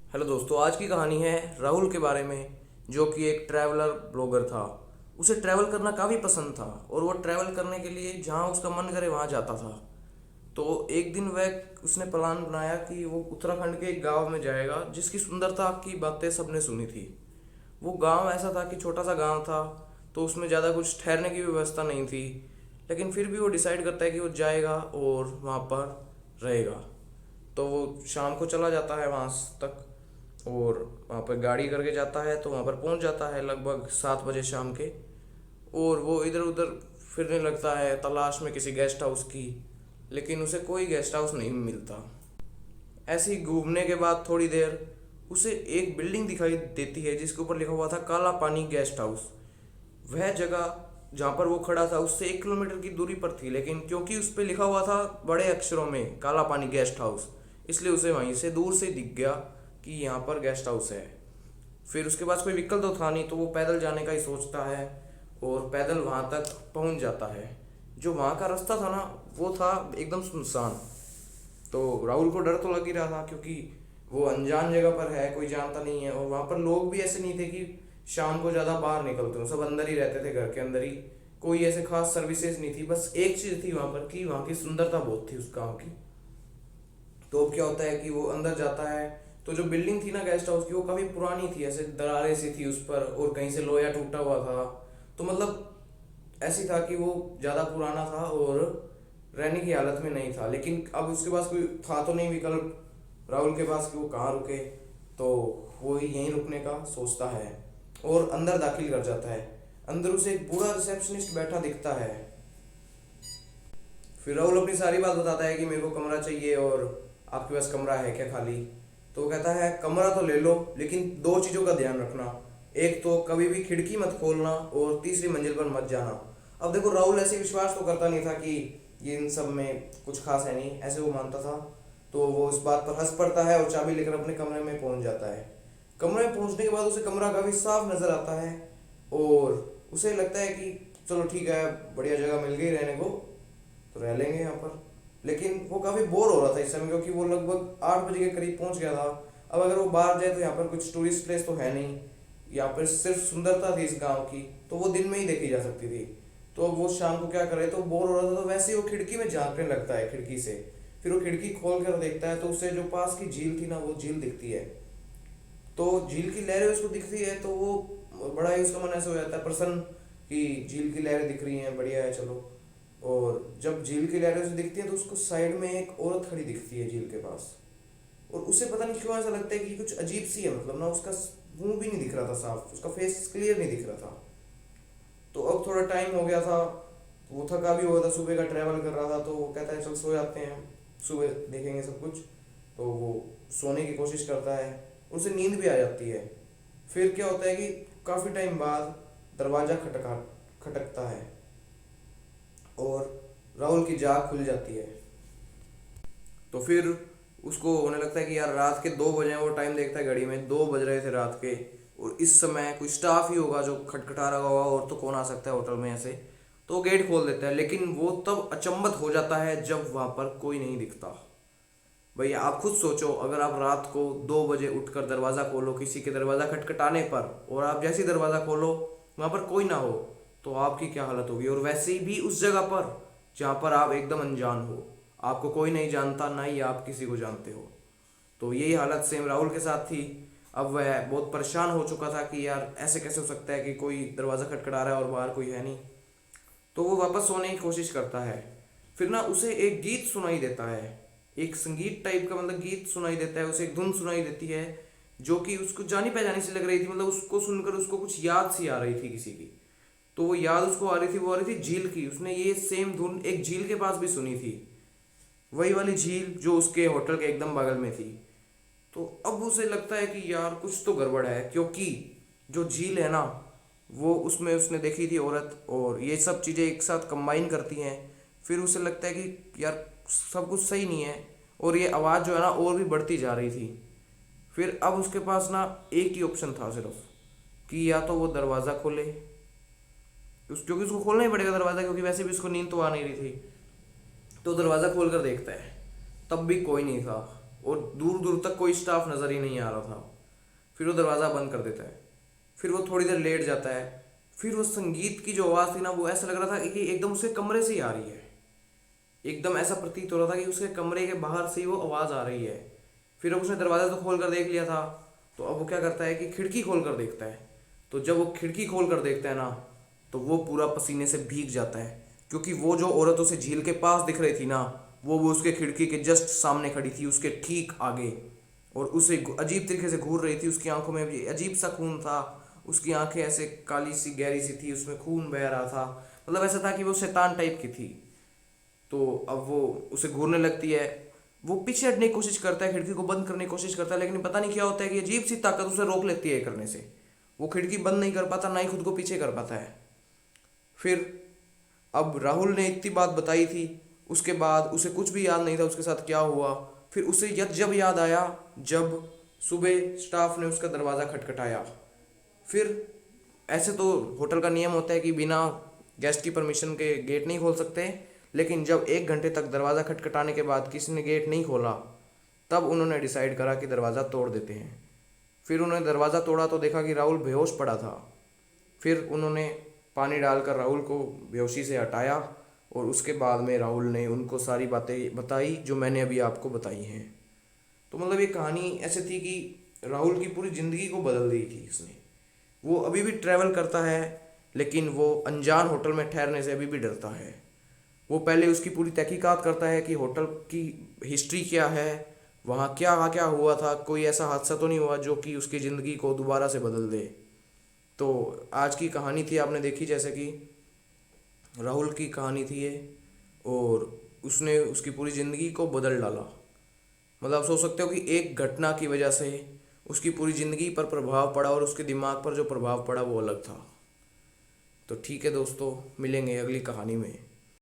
Hello दोस्तों, आज की कहानी है राहुल के बारे में, जो कि एक ट्रैवलर ब्लॉगर था। उसे ट्रैवल करना काफ़ी पसंद था और वो ट्रैवल करने के लिए जहाँ उसका मन करे वहाँ जाता था। तो एक दिन वह उसने प्लान बनाया कि वो उत्तराखंड के एक गांव में जाएगा जिसकी सुंदरता की बातें सबने सुनी थी। वो गांव ऐसा था कि छोटा सा गांव था, तो उसमें ज़्यादा कुछ ठहरने की व्यवस्था नहीं थी। लेकिन फिर भी वो डिसाइड करता है कि वो जाएगा और वहाँ पर रहेगा। तो वो शाम को चला जाता है वहाँ तक और वहाँ पर गाड़ी करके जाता है, तो वहाँ पर पहुँच जाता है लगभग 7 बजे शाम के। और वो इधर उधर फिरने लगता है तलाश में किसी गेस्ट हाउस की, लेकिन उसे कोई गेस्ट हाउस नहीं मिलता। ऐसे ही घूमने के बाद थोड़ी देर उसे एक बिल्डिंग दिखाई देती है जिसके ऊपर लिखा हुआ था काला पानी गेस्ट हाउस। वह जगह जहाँ पर वो खड़ा था उससे 1 किलोमीटर की दूरी पर थी, लेकिन क्योंकि उस पर लिखा हुआ था बड़े अक्षरों में काला पानी गेस्ट हाउस, इसलिए उसे वहीं से दूर से दिख गया कि यहाँ पर गेस्ट हाउस है। फिर उसके पास कोई विकल्प तो था नहीं, तो वो पैदल जाने का ही सोचता है और पैदल वहाँ तक पहुँच जाता है। जो वहाँ का रास्ता था ना, वो था एकदम सुनसान। तो राहुल को डर तो लग ही रहा था, क्योंकि वो अनजान जगह पर है, कोई जानता नहीं है, और वहाँ पर लोग भी ऐसे नहीं थे कि शाम को ज़्यादा बाहर निकलते हो, सब अंदर ही रहते थे, घर के अंदर ही। कोई ऐसे खास सर्विसेज नहीं थी। बस एक चीज़ थी वहाँ पर कि वहाँ की सुंदरता बहुत थी उस गाँव की। तो अब क्या होता है कि वो अंदर जाता है, तो जो बिल्डिंग थी ना गेस्ट हाउस की, वो काफ़ी पुरानी थी, ऐसे दरारें सी थी उस पर और कहीं से लोया टूटा हुआ था। तो मतलब ऐसी था कि वो ज़्यादा पुराना था और रहने की हालत में नहीं था। लेकिन अब उसके पास कोई था तो नहीं विकल्प राहुल के पास कि वो कहाँ रुके। तो वो यहीं रुकने का सोचता है और अंदर दाखिल कर जाता है। अंदर उसे एक बूढ़ा रिसेप्शनिस्ट बैठा दिखता है। फिर राहुल अपनी सारी बात बताता है कि मेरे को कमरा चाहिए और आपके पास कमरा है क्या खाली। तो वो कहता है कमरा तो ले लो, लेकिन दो चीज़ों का ध्यान रखना। एक तो कभी भी खिड़की मत खोलना और तीसरी मंजिल पर मत जाना। अब देखो, राहुल ऐसे विश्वास तो करता नहीं था कि ये इन सब में कुछ खास है नहीं, ऐसे वो मानता था। तो वो इस बात पर हंस पड़ता है और चाबी लेकर अपने कमरे में पहुंच जाता है। कमरे में पहुंचने के बाद उसे कमरा काफ़ी साफ नज़र आता है और उसे लगता है कि चलो ठीक है, बढ़िया जगह मिल गई रहने को, तो रह लेंगे यहाँ पर। लेकिन वो काफ़ी बोर हो रहा था इस समय, क्योंकि वो लगभग 8 बजे के करीब पहुँच गया था। अब अगर वो बाहर जाए तो यहाँ पर कुछ टूरिस्ट प्लेस तो है नहीं, यहाँ पर सिर्फ सुंदरता थी इस गांव की, तो वो दिन में ही देखी जा सकती थी। तो अब वो शाम को क्या करे, तो बोर हो रहा था, तो वैसे ही वो खिड़की में झांकने लगता है खिड़की से। फिर वो खिड़की खोल कर देखता है तो उसे जो पास की झील थी ना, वो झील दिखती है। तो झील की लहरें उसको दिखती है, तो वो बड़ा ही उसका मन ऐसा हो जाता है प्रसन्न कि झील की लहरें दिख रही हैं, बढ़िया है, चलो। और जब झील की लहरें उसे दिखती हैं तो उसको साइड में एक औरत खड़ी दिखती है झील के पास। और उसे पता नहीं क्यों ऐसा लगता है कि कुछ अजीब सी है, मतलब ना उसका मुंह भी नहीं दिख रहा था साफ, उसका फेस क्लियर नहीं दिख रहा था। तो अब थोड़ा टाइम हो गया था, वो थका भी हुआ था, सुबह का ट्रैवल कर रहा था, तो वो कहता है चल सो जाते हैं, सुबह देखेंगे सब कुछ। तो वो सोने की कोशिश करता है, उसे नींद भी आ जाती है। फिर क्या होता है कि काफ़ी टाइम बाद दरवाज़ा खटकता है और राहुल की जाग खुल जाती है। तो फिर उसको होने लगता है कि यार रात के 2 बजे हैं। वो टाइम देखता है घड़ी में, 2 बज रहे थे रात के, और इस समय कोई स्टाफ ही होगा जो खटखटा रहा होगा, और तो कौन आ सकता है होटल में ऐसे। तो वो गेट खोल देता है, लेकिन वो तब अचंभत हो जाता है जब वहाँ पर कोई नहीं दिखता। भाई आप खुद सोचो, अगर आप रात को 2 बजे उठकर दरवाज़ा खोलो किसी के दरवाज़ा खटखटाने पर, और आप जैसे ही दरवाज़ा खोलो वहाँ पर कोई ना हो, तो आपकी क्या हालत होगी। और वैसे ही भी उस जगह पर जहाँ पर आप एकदम अनजान हो, आपको कोई नहीं जानता, ना ही आप किसी को जानते हो। तो यही हालत सेम राहुल के साथ थी। अब वह बहुत परेशान हो चुका था कि यार ऐसे कैसे हो सकता है कि कोई दरवाज़ा खटखटा रहा है और बाहर कोई है नहीं। तो वो वापस सोने की कोशिश करता है। फिर ना उसे एक गीत सुनाई देता है, एक संगीत टाइप का, मतलब गीत सुनाई देता है उसे, एक धुन सुनाई देती है जो कि उसको जानी पहचानी सी लग रही थी। मतलब उसको सुनकर उसको कुछ याद सी आ रही थी किसी की। तो वो याद उसको आ रही थी, वो आ रही थी झील की। उसने ये सेम धुन एक झील के पास भी सुनी थी, वही वाली झील जो उसके होटल के एकदम बगल में थी। तो अब उसे लगता है कि यार कुछ तो गड़बड़ है, क्योंकि जो झील है ना, वो उसमें उसने देखी थी औरत, और ये सब चीज़ें एक साथ कंबाइन करती हैं। फिर उसे लगता है कि यार सब कुछ सही नहीं है, और ये आवाज़ जो है ना और भी बढ़ती जा रही थी। फिर अब उसके पास ना एक ही ऑप्शन था सिर्फ, कि या तो वो दरवाज़ा खोले, क्योंकि उसको खोलना ही पड़ेगा दरवाज़ा, क्योंकि वैसे भी उसको नींद तो आ नहीं रही थी। तो दरवाज़ा खोल कर देखता है, तब भी कोई नहीं था। और दूर दूर तक कोई स्टाफ नज़र ही नहीं आ रहा था। फिर वो दरवाज़ा बंद कर देता है। फिर वो थोड़ी देर लेट जाता है। फिर वो संगीत की जो आवाज़ थी ना, वो ऐसा लग रहा था कि एकदम उसके कमरे से ही आ रही है। एकदम ऐसा प्रतीत हो रहा था कि उसके कमरे के बाहर से ही वो आवाज़ आ रही है। फिर अब उसने दरवाज़ा तो खोल कर देख लिया था, तो अब वो क्या करता है कि खिड़की खोल कर देखता है। तो जब वो खिड़की खोल कर देखता है ना, तो वो पूरा पसीने से भीग जाता है, क्योंकि वो जो औरत उसे झील के पास दिख रही थी ना, वो उसके खिड़की के जस्ट सामने खड़ी थी, उसके ठीक आगे। और उसे अजीब तरीके से घूर रही थी। उसकी आंखों में भी अजीब सा खून था। उसकी आंखें ऐसे काली सी गहरी सी थी, उसमें खून बह रहा था। मतलब ऐसा था कि वो शैतान टाइप की थी। तो अब वो उसे घूरने लगती है। वो पीछे हटने की कोशिश करता है, खिड़की को बंद करने की कोशिश करता है, लेकिन पता नहीं क्या होता है कि अजीब सी ताकत उसे रोक लेती है करने से। वो खिड़की बंद नहीं कर पाता, ना ही खुद को पीछे कर पाता है। फिर अब राहुल ने इतनी बात बताई थी, उसके बाद उसे कुछ भी याद नहीं था उसके साथ क्या हुआ। फिर उसे जब याद आया, जब सुबह स्टाफ ने उसका दरवाज़ा खटखटाया। फिर ऐसे तो होटल का नियम होता है कि बिना गेस्ट की परमिशन के गेट नहीं खोल सकते, लेकिन जब 1 घंटे तक दरवाज़ा खटखटाने के बाद किसी ने गेट नहीं खोला, तब उन्होंने डिसाइड करा कि दरवाज़ा तोड़ देते हैं। फिर उन्होंने दरवाज़ा तोड़ा तो देखा कि राहुल बेहोश पड़ा था। फिर उन्होंने पानी डालकर राहुल को बेहोशी से हटाया, और उसके बाद में राहुल ने उनको सारी बातें बताई जो मैंने अभी आपको बताई हैं। तो मतलब ये कहानी ऐसे थी कि राहुल की पूरी ज़िंदगी को बदल दी थी इसने। वो अभी भी ट्रैवल करता है, लेकिन वो अनजान होटल में ठहरने से अभी भी डरता है। वो पहले उसकी पूरी तहकीकात करता है कि होटल की हिस्ट्री क्या है, वहाँ क्या क्या हुआ था, कोई ऐसा हादसा तो नहीं हुआ जो कि उसकी ज़िंदगी को दोबारा से बदल दे। तो आज की कहानी थी, आपने देखी जैसे कि राहुल की कहानी थी ये, और उसने उसकी पूरी ज़िंदगी को बदल डाला। मतलब आप सोच सकते हो कि एक घटना की वजह से उसकी पूरी ज़िंदगी पर प्रभाव पड़ा, और उसके दिमाग पर जो प्रभाव पड़ा वो अलग था। तो ठीक है दोस्तों, मिलेंगे अगली कहानी में।